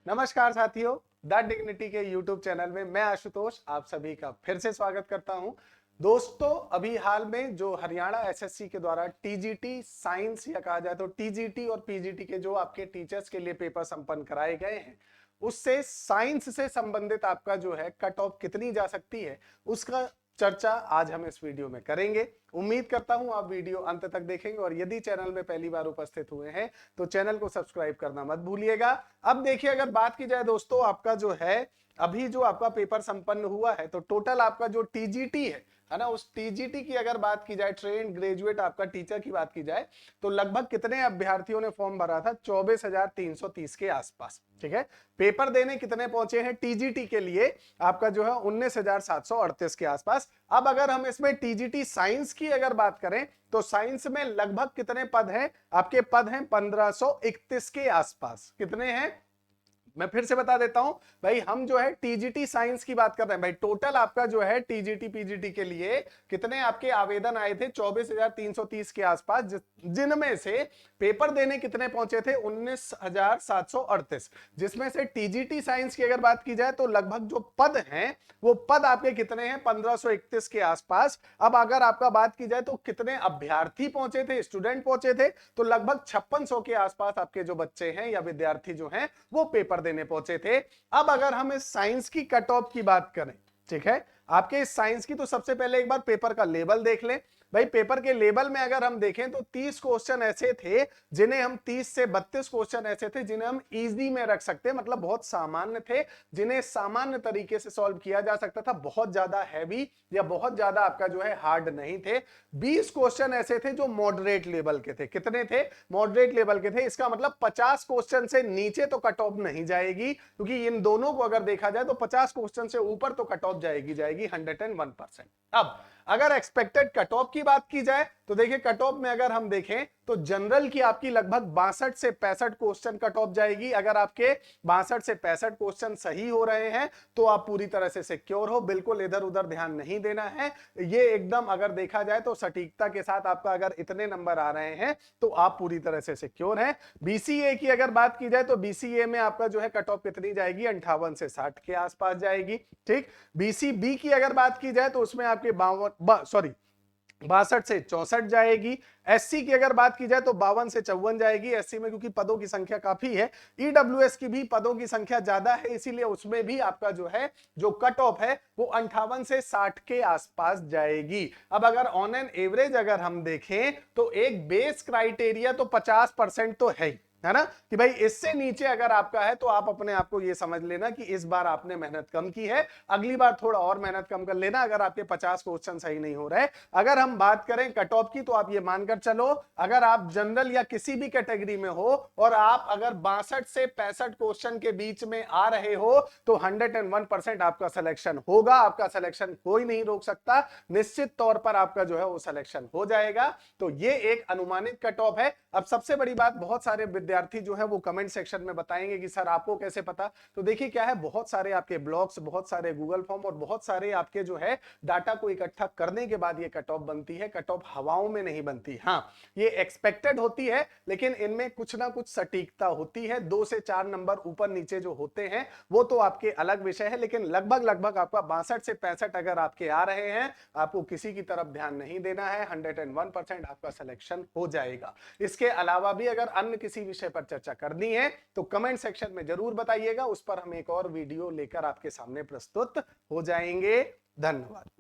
नमस्कार साथियों, the dignity के यूट्यूब चैनल में मैं आशुतोष आप सभी का फिर से स्वागत करता हूं। दोस्तों, अभी हाल में जो हरियाणा एसएससी के द्वारा टीजीटी साइंस या कहा जाए तो टीजीटी और पीजीटी के जो आपके टीचर्स के लिए पेपर संपन्न कराए गए हैं, उससे साइंस से संबंधित आपका जो है कट ऑफ कितनी जा सकती है उसका चर्चा आज हम इस वीडियो में करेंगे। उम्मीद करता हूं आप वीडियो अंत तक देखेंगे और यदि चैनल में पहली बार उपस्थित हुए हैं तो चैनल को सब्सक्राइब करना मत भूलिएगा। अब देखिए, अगर बात की जाए दोस्तों, आपका जो है अभी जो आपका पेपर संपन्न हुआ है तो टोटल आपका जो टीजीटी है ना, उस टीजीटी की अगर बात की जाए, ट्रेंड ग्रेजुएट आपका टीचर की बात की जाए, तो लगभग कितने अभ्यर्थियों ने फॉर्म भरा था? 24,330 के आसपास। ठीक है, पेपर देने कितने पहुंचे हैं टीजीटी के लिए? आपका जो है 19,738 के आसपास। अब अगर हम इसमें टीजीटी साइंस की अगर बात करें तो साइंस में लगभग कितने पद हैं? आपके पद हैं 1531 के आसपास। कितने हैं मैं फिर से बता देता हूं भाई, हम जो है टीजीटी साइंस की बात कर रहे हैं भाई। टोटल आपका जो है टीजीटी पीजीटी के लिए कितने आपके आवेदन आए थे? 24,330 के आसपास, जिनमें से पेपर देने कितने पहुंचे थे? 19,738। जिसमें से टीजीटी साइंस की अगर बात की जाए तो लगभग जो पद हैं वो पद आपके कितने हैं? 1531 के आसपास। अब अगर आपका बात की जाए तो कितने अभ्यर्थी पहुंचे थे, स्टूडेंट पहुंचे थे? तो लगभग 5600 के आसपास आपके जो बच्चे हैं या विद्यार्थी जो हैं वो पेपर देने पहुंचे थे। अब अगर हम इस साइंस की कट ऑफ की बात करें, ठीक है, आपके इस साइंस की, तो सबसे पहले एक बार पेपर का लेवल देख लें भाई। पेपर के लेवल में अगर हम देखें तो 30 क्वेश्चन ऐसे थे जिन्हें हम 30 से 32 क्वेश्चन ऐसे थे जिन्हें हम इजी में रख सकते हैं, मतलब बहुत सामान्य थे, जिन्हें सामान्य तरीके से सॉल्व किया जा सकता था। बहुत ज्यादा हैवी या बहुत ज्यादा आपका जो है हार्ड नहीं थे। 20 क्वेश्चन ऐसे थे जो मॉडरेट लेवल के थे। कितने थे? मॉडरेट लेवल के थे। इसका मतलब 50 क्वेश्चन से नीचे तो कट ऑफ नहीं जाएगी, क्योंकि इन दोनों को अगर देखा जाए तो 50 क्वेश्चन से ऊपर तो कट ऑफ जाएगी 101%। अब अगर एक्सपेक्टेड कट ऑफ की बात की जाए तो देखिए, कट ऑफ में अगर हम देखें तो जनरल की आपकी लगभग 62 से 65 क्वेश्चन कट ऑफ जाएगी। अगर आपके 62 से 65 क्वेश्चन सही हो रहे हैं तो आप पूरी तरह से सिक्योर हो, बिल्कुल इधर उधर ध्यान नहीं देना है। ये एकदम अगर देखा जाए तो सटीकता के साथ आपका अगर इतने नंबर आ रहे हैं तो आप पूरी तरह से सिक्योर हैं। बीसीए की अगर बात की जाए तो बीसीए में आपका जो है कट ऑफ कितनी जाएगी? 58 से 60 के आसपास जाएगी। ठीक, बीसीबी की अगर बात की जाए तो उसमें आपके 62 से 64 जाएगी। एससी की अगर बात की जाए तो 52 से 54 जाएगी। एससी में क्योंकि पदों की संख्या काफी है, ईडब्ल्यूएस की भी पदों की संख्या ज्यादा है, इसीलिए उसमें भी आपका जो है जो कट ऑफ है वो 58 से 60 के आसपास जाएगी। अब अगर ऑन एन एवरेज अगर हम देखें तो एक बेस क्राइटेरिया तो 50% तो है ना, कि भाई इससे नीचे अगर आपका है तो आप अपने आप को ये समझ लेना कि इस बार आपने मेहनत कम की है, अगली बार थोड़ा और मेहनत कम कर लेना अगर आपके 50 क्वेश्चन सही नहीं हो रहे। अगर हम बात करें कट ऑफ की तो आप ये मानकर चलो, अगर आप जनरल या किसी भी कैटेगरी में हो और आप अगर 62 से 65 क्वेश्चन के बीच में आ रहे हो तो 101% आपका सिलेक्शन होगा। आपका सिलेक्शन कोई नहीं रोक सकता, निश्चित तौर पर आपका जो है वो सिलेक्शन हो जाएगा। तो ये एक अनुमानित कट ऑफ है। अब सबसे बड़ी बात, बहुत सारे विद्यार्थी जो है वो कमेंट सेक्शन में बताएंगे कि सर आपको कैसे पता? तो देखिए क्या है, बहुत सारे आपके ब्लॉग्स, बहुत सारे गूगल फॉर्म और बहुत सारे आपके जो है डाटा को इकट्ठा करने के बाद ये कट ऑफ बनती है। कट ऑफ हवाओं में नहीं बनती। हाँ, ये एक्सपेक्टेड होती है, लेकिन इनमें कुछ ना कुछ सटीकता होती है। 2 से 4 नंबर ऊपर नीचे जो होते हैं वो तो आपके अलग विषय है, लेकिन लगभग लगभग आपका 62 से 65 अगर आपके आ रहे हैं, आपको किसी की तरफ ध्यान नहीं देना है, 101% आपका सिलेक्शन हो जाएगा। इसके अलावा भी अगर अन्य किसी विषय पर चर्चा करनी है तो कमेंट सेक्शन में जरूर बताइएगा, उस पर हम एक और वीडियो लेकर आपके सामने प्रस्तुत हो जाएंगे। धन्यवाद।